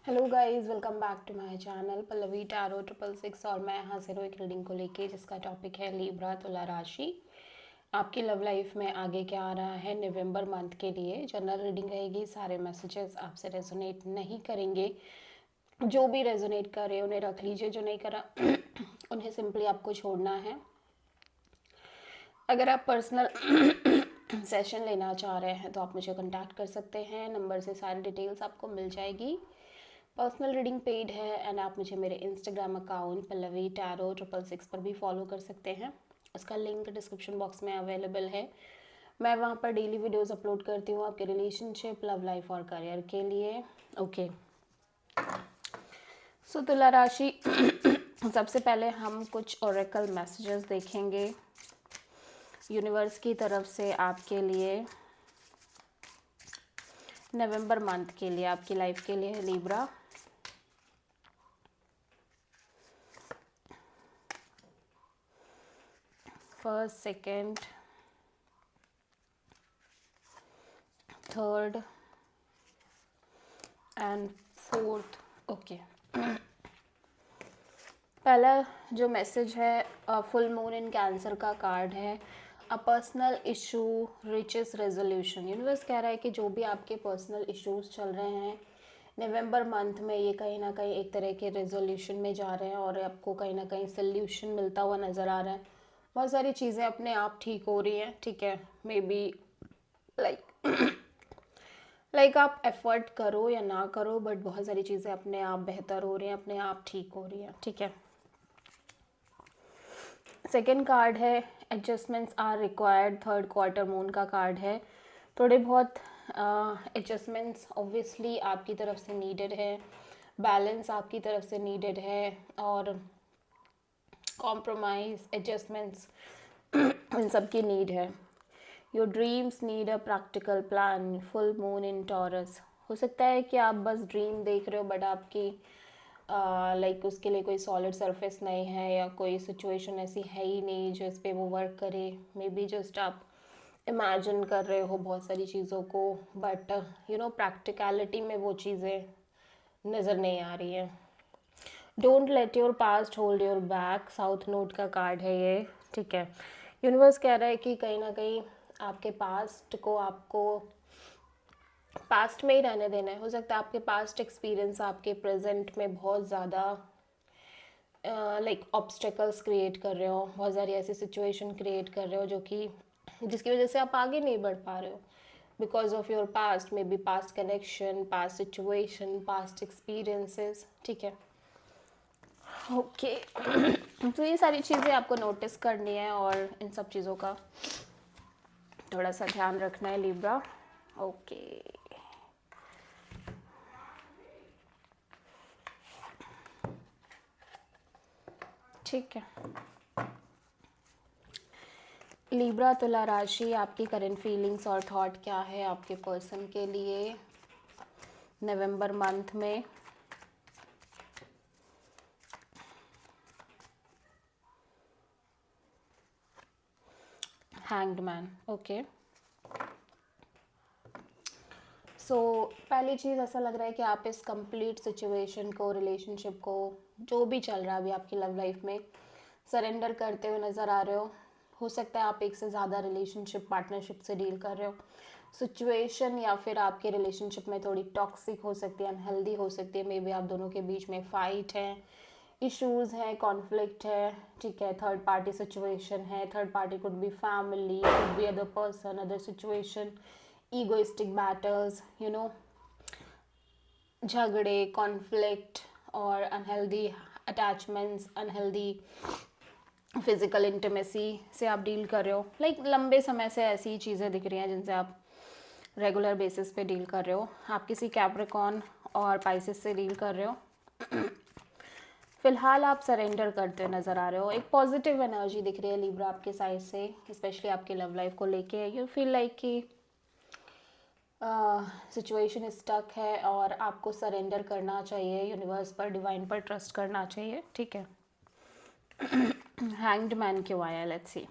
Hello guys, welcome back to my channel Pallavi tarot 666। और मैं हाजिर हूँ एक रीडिंग को लेके जिसका टॉपिक है लिब्रा तुला राशि। आपकी लव लाइफ में आगे क्या आ रहा है नवंबर मंथ के लिए। जनरल रीडिंग रहेगी, सारे मैसेजेस आपसे रेजोनेट नहीं करेंगे। जो भी रेजोनेट करे उन्हें रख लीजिए, जो नहीं करा उन्हें सिंपली आपको छोड़ना है। अगर आप पर्सनल सेशन लेना चाह रहे हैं तो आप मुझे कांटेक्ट कर सकते हैं, नंबर से सारी डिटेल्स आपको मिल जाएगी। पर्सनल रीडिंग पेड है एंड आप मुझे मेरे इंस्टाग्राम अकाउंट पल्लवी टैरो 666 पर भी फॉलो कर सकते हैं। उसका लिंक डिस्क्रिप्शन बॉक्स में अवेलेबल है। मैं वहाँ पर डेली वीडियोस अपलोड करती हूँ आपके रिलेशनशिप, लव लाइफ और करियर के लिए। ओके, सो तुला राशि सबसे पहले हम कुछ ओरेकल मैसेजेस देखेंगे यूनिवर्स की तरफ से आपके लिए नवंबर मंथ के लिए, आपकी लाइफ के लिए Libra. First, second, third and fourth. Okay, पहला जो मैसेज है फुल मून इन कैंसर का कार्ड है। A personal issue riches resolution. Universe कह रहा है कि जो भी आपके पर्सनल इश्यूज चल रहे हैं नवंबर मंथ में, ये कहीं ना कहीं एक तरह के रेजोल्यूशन में जा रहे हैं और आपको कहीं ना कहीं सोल्यूशन मिलता हुआ नज़र आ रहा है। बहुत सारी चीज़ें अपने आप ठीक हो रही हैं, ठीक है। मे बी लाइक आप एफर्ट करो या ना करो, बट बहुत सारी चीज़ें अपने आप बेहतर हो रही हैं, अपने आप ठीक हो रही हैं, ठीक है। सेकेंड कार्ड है adjustments are required. Third quarter moon का कार्ड है। थोड़े बहुत एडजस्टमेंट्स ऑब्वियसली आपकी तरफ से नीडेड है, बैलेंस आपकी तरफ से नीडेड है, और कॉम्प्रोमाइज़ एडजस्टमेंट्स इन सब की नीड है। Your dreams need a practical plan. Full moon in taurus. हो सकता है कि आप बस ड्रीम देख रहे हो बट आपकी लाइक उसके लिए कोई सॉलिड सरफेस नहीं है या कोई सिचुएशन ऐसी है ही नहीं जो इस पर वो वर्क करे। मे बी जस्ट आप इमेजिन कर रहे हो बहुत सारी चीज़ों को, बट प्रैक्टिकलिटी में वो चीज़ें नज़र नहीं आ रही हैं। Don't let your past hold your back. South node का कार्ड है ये, ठीक है। यूनिवर्स कह रहा है कि कहीं ना कहीं आपके पास्ट को आपको पास्ट में ही रहने देना है। हो सकता है आपके पास्ट एक्सपीरियंस आपके प्रेजेंट में बहुत ज़्यादा लाइक ऑब्स्टेकल्स क्रिएट कर रहे हो, बहुत सारी ऐसी सिचुएशन क्रिएट कर रहे हो जो कि जिसकी वजह से आप आगे नहीं बढ़ पा रहे हो because of your past. May be past connection, past situation, past experiences, ठीक है। ओके तो ये सारी चीज़ें आपको नोटिस करनी है और इन सब चीज़ों का थोड़ा सा ध्यान रखना है लिब्रा। ओके, ठीक है। लिब्रा तुला राशि, आपकी करंट फीलिंग्स और थॉट क्या है आपके पर्सन के लिए नवंबर मंथ में। Hanged man. ओके, सो पहली चीज़ ऐसा लग रहा है कि आप इस कंप्लीट सिचुएशन को, रिलेशनशिप को, जो भी चल रहा है अभी आपकी लव लाइफ में, सरेंडर करते हुए नज़र आ रहे हो। हो सकता है आप एक से ज़्यादा रिलेशनशिप, पार्टनरशिप से डील कर रहे हो। सिचुएशन या फिर आपके रिलेशनशिप में थोड़ी टॉक्सिक हो सकती है, अनहेल्दी हो सकती है। मे बी आप दोनों के बीच में फाइट है, इश्यूज़ हैं, कॉन्फ्लिक्ट है, ठीक है। थर्ड पार्टी सिचुएशन है। Third party could be family, could be other person, other situation, egoistic battles, झगड़े, कॉन्फ्लिक्ट और unhealthy attachments, unhealthy physical intimacy से आप डील कर रहे हो। लाइक लंबे समय से ऐसी चीज़ें दिख रही हैं जिनसे आप रेगुलर बेसिस पे डील कर रहे हो। आप किसी कैप्रिकॉर्न और पाइसेस से डील कर रहे हो। फिलहाल आप सरेंडर करते नज़र आ रहे हो। एक पॉजिटिव एनर्जी दिख रही है लिब्रा आपके साइड से, स्पेशली आपकी लव लाइफ को लेके। यू फील लाइक कि सिचुएशन स्टक है और आपको सरेंडर करना चाहिए, यूनिवर्स पर, डिवाइन पर ट्रस्ट करना चाहिए, ठीक है। हैंग्ड मैन क्यों आया, let's see.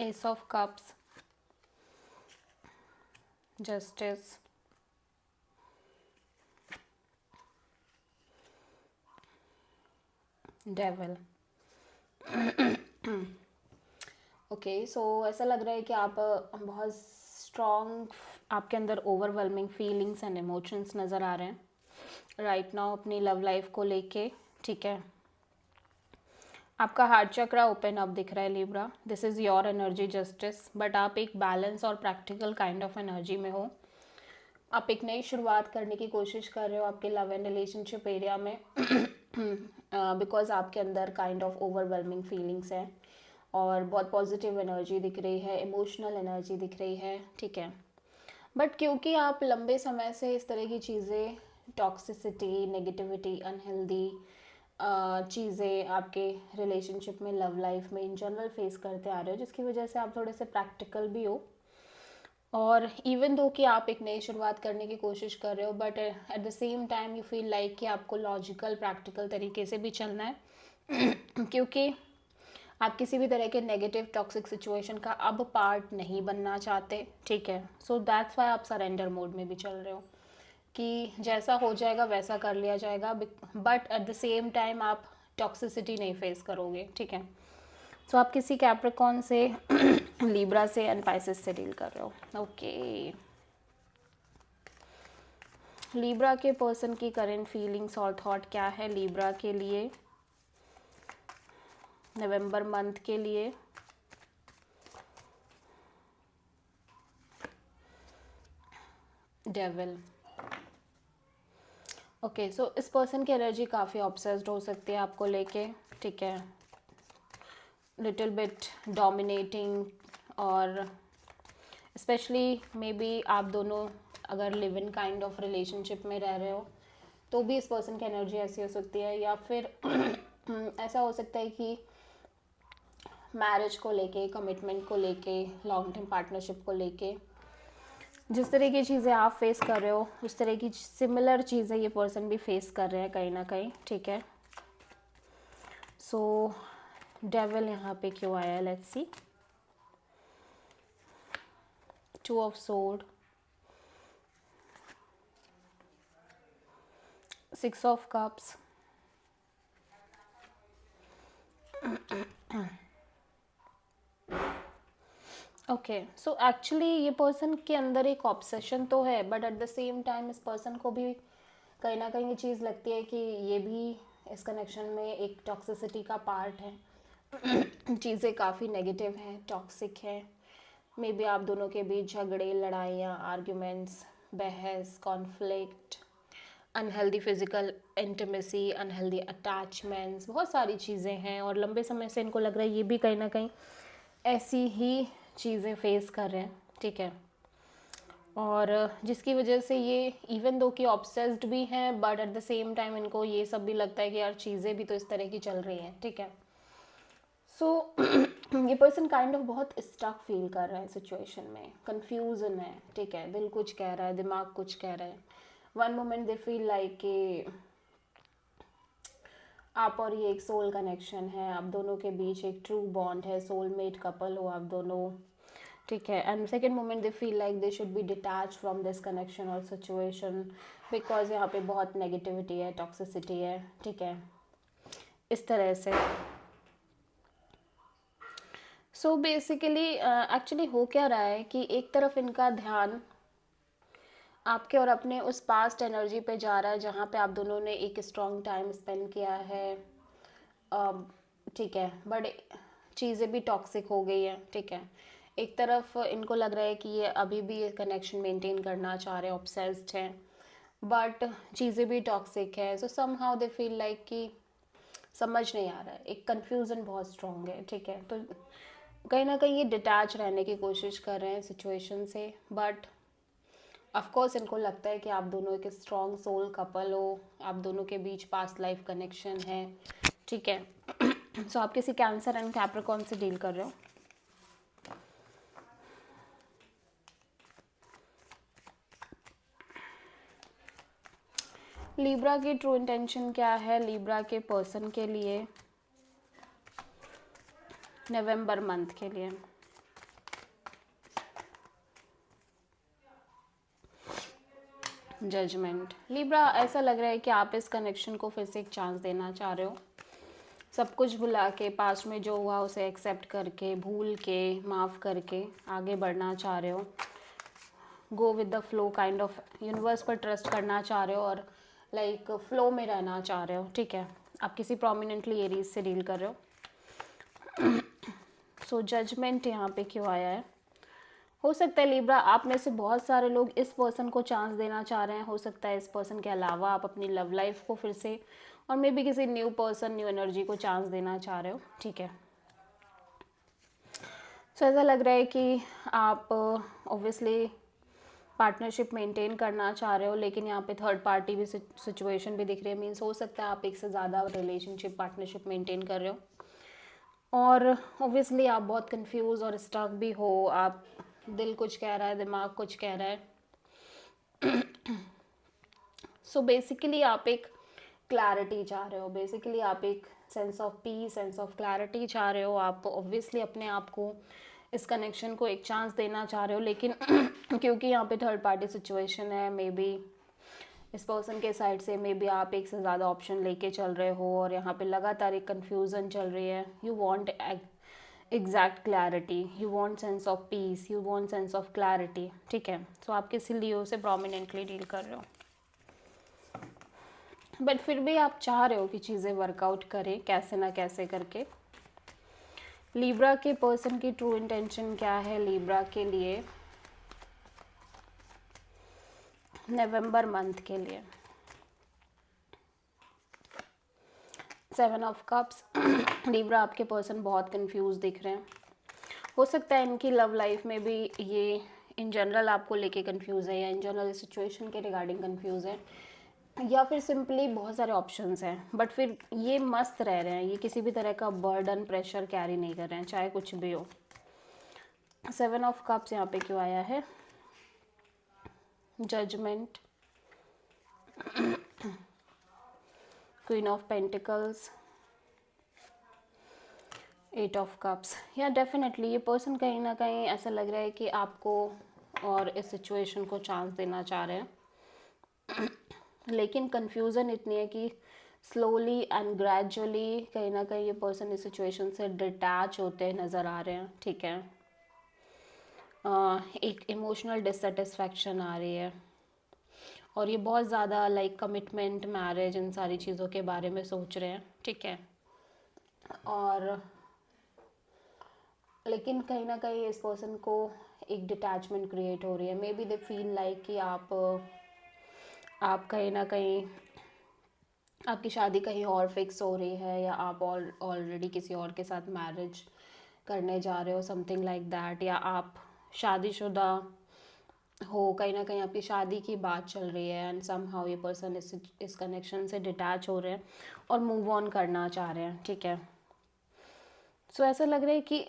Ace of cups, justice, devil. Okay, so ऐसा लग रहा है कि आप बहुत स्ट्रॉन्ग, आपके अंदर ओवरवेलमिंग फीलिंग्स एंड इमोशंस नज़र आ रहे हैं राइट नाउ अपनी लव लाइफ को लेके, ठीक है। आपका हार्ट चक्रा ओपन अप दिख रहा है Libra, this is your energy justice, but आप एक बैलेंस और प्रैक्टिकल काइंड ऑफ एनर्जी में हो। आप एक नई शुरुआत करने की कोशिश कर रहे हो आपके लव एंड रिलेशनशिप एरिया में बिकॉज आपके अंदर काइंड ऑफ ओवरवेलमिंग फीलिंग्स हैं और बहुत पॉजिटिव एनर्जी दिख रही है, इमोशनल एनर्जी दिख रही है, ठीक है। बट क्योंकि आप लंबे समय से इस तरह की चीज़ें, टॉक्सिसिटी, नेगेटिविटी, अनहेल्दी चीज़ें आपके रिलेशनशिप में, लव लाइफ में इन जनरल फेस करते आ रहे हो, जिसकी वजह से आप थोड़े से प्रैक्टिकल भी हो। और इवन दो कि आप एक नई शुरुआत करने की कोशिश कर रहे हो, but at the same time you feel like कि आपको लॉजिकल, प्रैक्टिकल तरीके से भी चलना है क्योंकि आप किसी भी तरह के नेगेटिव टॉक्सिक सिचुएशन का अब पार्ट नहीं बनना चाहते, ठीक है। सो दैट्स वाई आप सरेंडर मोड में भी चल रहे हो कि जैसा हो जाएगा वैसा कर लिया जाएगा, but at the same time आप टॉक्सिसिटी नहीं फेस करोगे, ठीक है। सो आप किसी कैप्रिकॉर्न से लिब्रा से एंड पाइसेस से डील कर रहे हो, ओके। लिब्रा के पर्सन की करंट फीलिंग्स और थॉट क्या है लिब्रा के लिए नवंबर मंथ के लिए? डेविल। ओके, सो इस पर्सन की एनर्जी काफ़ी ऑब्सेस्ड हो सकती है आपको लेके, ठीक है, लिटिल बिट डोमिनेटिंग, और स्पेशली मे बी आप दोनों अगर live in kind of relationship में रह रहे हो तो भी इस पर्सन की एनर्जी ऐसी हो सकती है, या फिर ऐसा हो सकता है कि मैरिज को लेके, कमिटमेंट को लेके, लॉन्ग टर्म पार्टनरशिप को लेके जिस तरह की चीज़ें आप फेस कर रहे हो उस तरह की सिमिलर चीज़ें ये पर्सन भी फेस कर रहे हैं कहीं ना कहीं, ठीक है। सो डेविल यहाँ पे क्यों आया, let's C. 2 of sword, 6 of cups, okay. So actually ये पर्सन के अंदर एक ऑब्सेशन तो है, but at the same time इस पर्सन को भी कहीं ना कहीं ये चीज़ लगती है कि ये भी इस कनेक्शन में एक टॉक्सिसिटी का पार्ट है चीज़ें काफ़ी नेगेटिव हैं, टॉक्सिक हैं, मे बी आप दोनों के बीच झगड़े, लड़ाइयाँ, आर्ग्यूमेंट्स, बहस, conflict, unhealthy physical intimacy, unhealthy attachments, बहुत सारी चीज़ें हैं और लंबे समय से इनको लग रहा है ये भी कहीं ना कहीं ऐसी ही चीज़ें फेस कर रहे हैं, ठीक है। और जिसकी वजह से ये इवन दो कि ऑब्सेस्ड भी हैं, but at the same time इनको ये सब भी लगता है कि यार चीज़ें भी तो इस तरह की चल रही हैं, ठीक है। सो ये पर्सन काइंड ऑफ बहुत स्टक फील कर रहा है सिचुएशन में, कंफ्यूजन है, ठीक है। दिल कुछ कह रहा है, दिमाग कुछ कह रहा है। वन मोमेंट दे फील लाइक कि आप और ये एक सोल कनेक्शन है, आप दोनों के बीच एक ट्रू बॉन्ड है, सोलमेट कपल हो आप दोनों, ठीक है। And second moment they feel like they should be detach from this connection और सिचुएशन बिकॉज यहाँ पे बहुत नेगेटिविटी है, टॉक्सिसिटी है, ठीक है, इस तरह से। सो बेसिकली एक्चुअली हो क्या रहा है कि एक तरफ इनका ध्यान आपके और अपने उस पास्ट एनर्जी पे जा रहा है जहाँ पे आप दोनों ने एक स्ट्रॉन्ग टाइम स्पेंड किया है, ठीक है, बट चीज़ें भी टॉक्सिक हो गई है, ठीक है। एक तरफ इनको लग रहा है कि ये अभी भी ये कनेक्शन मेंटेन करना चाह रहे हैं, ऑब्सेस्ड हैं, बट चीज़ें भी टॉक्सिक है। So somehow they feel like कि समझ नहीं आ रहा है, एक कन्फ्यूज़न बहुत स्ट्रॉन्ग है, ठीक है। तो कहीं ना कहीं ये डिटैच रहने की कोशिश कर रहे हैं सिचुएशन से, बट ऑफ कोर्स इनको लगता है कि आप दोनों एक स्ट्रॉन्ग सोल कपल हो, आप दोनों के बीच पास्ट लाइफ कनेक्शन है, ठीक है। सो आप किसी कैंसर एंड कैप्रिकॉर्न से डील कर रहे हो। लिब्रा की ट्रू इंटेंशन क्या है लिब्रा के पर्सन के लिए नवंबर मंथ के लिए? जजमेंट। लिब्रा, ऐसा लग रहा है कि आप इस कनेक्शन को फिर से एक चांस देना चाह रहे हो। सब कुछ भुला के, पास्ट में जो हुआ उसे एक्सेप्ट करके, भूल के, माफ़ करके आगे बढ़ना चाह रहे हो। Go with the flow kind of, universe पर ट्रस्ट करना चाह रहे हो और लाइक फ्लो में रहना चाह रहे हो। ठीक है, आप किसी प्रोमिनेंटली एरीज से डील कर रहे हो। सो जजमेंट यहाँ पे क्यों आया है? हो सकता है लिब्रा, आप में से बहुत सारे लोग इस पर्सन को चांस देना चाह रहे हैं। हो सकता है इस पर्सन के अलावा आप अपनी लव लाइफ को फिर से, और मे बी किसी न्यू पर्सन, न्यू एनर्जी को चांस देना चाह रहे हो। ठीक है, सो ऐसा लग रहा है कि आप ऑब्वियसली पार्टनरशिप मेंटेन करना चाह रहे हो, लेकिन यहाँ पे थर्ड पार्टी भी सिचुएशन भी दिख रही है। मीन्स हो सकता है आप एक से ज़्यादा रिलेशनशिप, पार्टनरशिप मेंटेन कर रहे हो, और ऑब्वियसली आप बहुत कंफ्यूज और स्टक भी हो। आप, दिल कुछ कह रहा है, दिमाग कुछ कह रहा है। सो बेसिकली आप एक क्लैरिटी चाह रहे हो। बेसिकली आप एक sense of peace, sense of clarity चाह रहे हो। आप ऑब्वियसली अपने आप को, इस कनेक्शन को एक चांस देना चाह रहे हो, लेकिन क्योंकि यहाँ पे थर्ड पार्टी सिचुएशन है, मे बी इस पर्सन के साइड से मे बी आप एक से ज़्यादा ऑप्शन लेके चल रहे हो, और यहाँ पे लगातार एक कन्फ्यूज़न चल रही है। You want exact clarity, you want sense of peace, you want sense of clarity. ठीक है, सो आप किसी लियो से प्रोमिनेंटली डील कर रहे हो, बट फिर भी आप चाह रहे हो कि चीज़ें वर्कआउट करें कैसे ना कैसे करके। लिब्रा के पर्सन की ट्रू इंटेंशन क्या है लिब्रा के लिए नवंबर मंथ के लिए? 7 ऑफ कप्स। लिब्रा, आपके पर्सन बहुत कंफ्यूज दिख रहे हैं। हो सकता है इनकी लव लाइफ में भी ये इन जनरल आपको लेके कंफ्यूज है, या इन जनरल सिचुएशन के रिगार्डिंग कंफ्यूज है, या फिर सिंपली बहुत सारे ऑप्शंस हैं, बट फिर ये मस्त रह रहे हैं। ये किसी भी तरह का बर्डन, प्रेशर कैरी नहीं कर रहे हैं, चाहे कुछ भी हो। 7 ऑफ कप्स यहाँ पे क्यों आया है? Judgement, queen of pentacles, 8 of cups. या डेफिनेटली ये पर्सन कहीं ना कहीं ऐसा लग रहा है कि आपको और इस सिचुएशन को चांस देना चाह रहे हैं, लेकिन कन्फ्यूज़न इतनी है कि स्लोली एंड ग्रेजुअली कहीं ना कहीं ये पर्सन इस सिचुएशन से डिटैच होते नज़र आ रहे हैं। ठीक है, एक इमोशनल डिससेटिस्फैक्शन आ रही है, और ये बहुत ज़्यादा लाइक कमिटमेंट, मैरिज, इन सारी चीज़ों के बारे में सोच रहे हैं। ठीक है, और लेकिन कहीं ना कहीं इस पर्सन को एक डिटैचमेंट क्रिएट हो रही है। May be they feel like कि आप कहीं ना कहीं, आपकी शादी कहीं और फिक्स हो रही है, या आप ऑलरेडी किसी और के साथ मैरिज करने जा रहे हो, समथिंग लाइक दैट, या आप शादीशुदा हो, कहीं ना कहीं आपकी शादी की बात चल रही है, एंड समहाउ ये पर्सन इस कनेक्शन से डिटैच हो रहे हैं और मूव ऑन करना चाह रहे हैं। ठीक है, सो ऐसा लग रहा है कि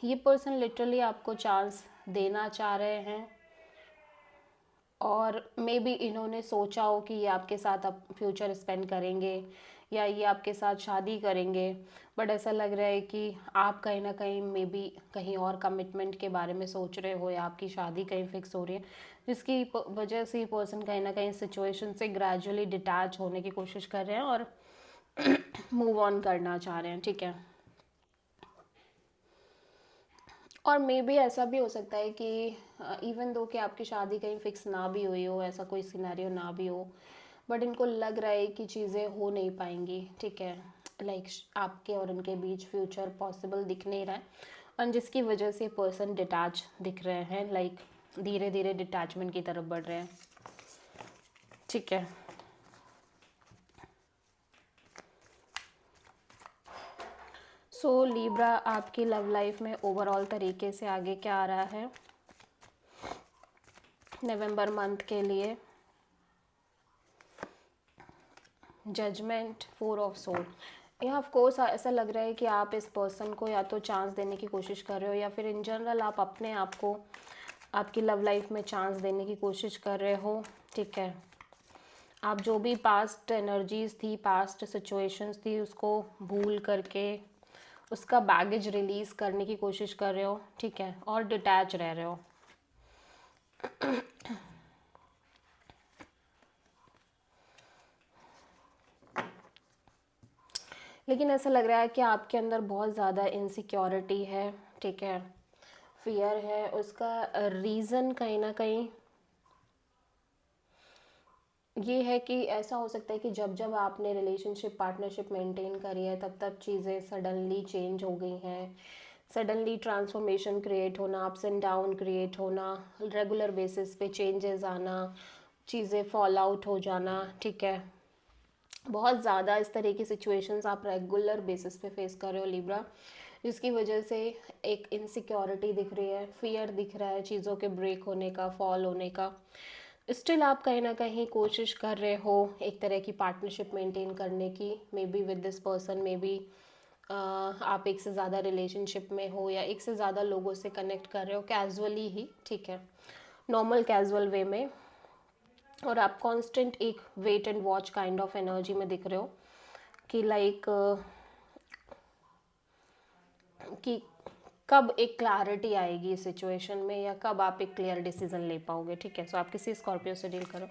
ये पर्सन लिटरली आपको चांस देना चाह रहे हैं, और मे बी इन्होंने सोचा हो कि ये आपके साथ अब फ्यूचर स्पेंड करेंगे, या ये आपके साथ शादी करेंगे, बट ऐसा लग रहा है कि आप कहीं ना कहीं मे बी कहीं और कमिटमेंट के बारे में सोच रहे हो, या आपकी शादी कहीं फिक्स हो रही है, जिसकी वजह से ये पर्सन कहीं ना कहीं सिचुएशन से ग्रेजुअली डिटैच होने की कोशिश कर रहे हैं और मूव ऑन करना चाह रहे हैं। ठीक है, और मे बी ऐसा भी हो सकता है कि इवन दो कि आपकी शादी कहीं फिक्स ना भी हुई हो, ऐसा कोई सिनेरियो ना भी हो, बट इनको लग रहा है कि चीज़ें हो नहीं पाएंगी। ठीक है, लाइक आपके और उनके बीच फ्यूचर पॉसिबल दिख नहीं रहा है, और जिसकी वजह से पर्सन डिटैच दिख रहे हैं, लाइक धीरे धीरे डिटैचमेंट की तरफ बढ़ रहे हैं। ठीक है, सो लीब्रा, आपकी लव लाइफ में ओवरऑल तरीके से आगे क्या आ रहा है नवंबर मंथ के लिए? Judgement, 4 of soul. यहाँ ऑफ कोर्स ऐसा लग रहा है कि आप इस पर्सन को या तो चांस देने की कोशिश कर रहे हो, या फिर इन जनरल आप अपने आप को आपकी लव लाइफ में चांस देने की कोशिश कर रहे हो। ठीक है, आप जो भी पास्ट एनर्जीज थी, पास्ट सिचुएशंस थी, उसको भूल करके उसका बैगेज रिलीज़ करने की कोशिश कर रहे हो। ठीक है, और डिटैच रह रहे हो। लेकिन ऐसा लग रहा है कि आपके अंदर बहुत ज़्यादा इनसिक्योरिटी है, ठीक है, फियर है। उसका रीज़न कहीं ना कहीं ये है कि ऐसा हो सकता है कि जब जब आपने रिलेशनशिप पार्टनरशिप मेंटेन करी है तब तब चीज़ें सडनली चेंज हो गई हैं। सडनली ट्रांसफॉर्मेशन क्रिएट होना, अप्स एंड डाउन क्रिएट होना, रेगुलर बेसिस पे चेंजेस आना, चीज़ें फॉल आउट हो जाना, ठीक है। बहुत ज़्यादा इस तरह की सिचुएशंस आप रेगुलर बेसिस पे फेस कर रहे हो लिब्रा, जिसकी वजह से एक इनसिक्योरिटी दिख रही है, फियर दिख रहा है चीज़ों के ब्रेक होने का, फॉल होने का। स्टिल आप कहीं ना कहीं कोशिश कर रहे हो एक तरह की पार्टनरशिप मेंटेन करने की, may be with this person, may be आप एक से ज़्यादा रिलेशनशिप में हो या एक से ज़्यादा लोगों से कनेक्ट कर रहे हो कैजुअली ही, ठीक है, नॉर्मल कैजुअल वे में। और आप कांस्टेंट एक wait and watch kind of energy में दिख रहे हो कि लाइक कि कब एक क्लैरिटी आएगी इस सिचुएशन में या कब आप एक क्लियर डिसीजन ले पाओगे, ठीक है। सो आप किसी स्कॉर्पियो से डील करो।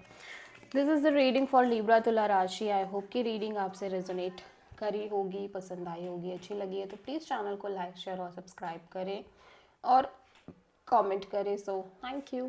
This is the reading for Libra तुला राशि। आई होप कि रीडिंग आपसे रेजोनेट करी होगी, पसंद आई होगी, अच्छी लगी है तो प्लीज़ चैनल को लाइक शेयर और सब्सक्राइब करें और कमेंट करें। So thank you.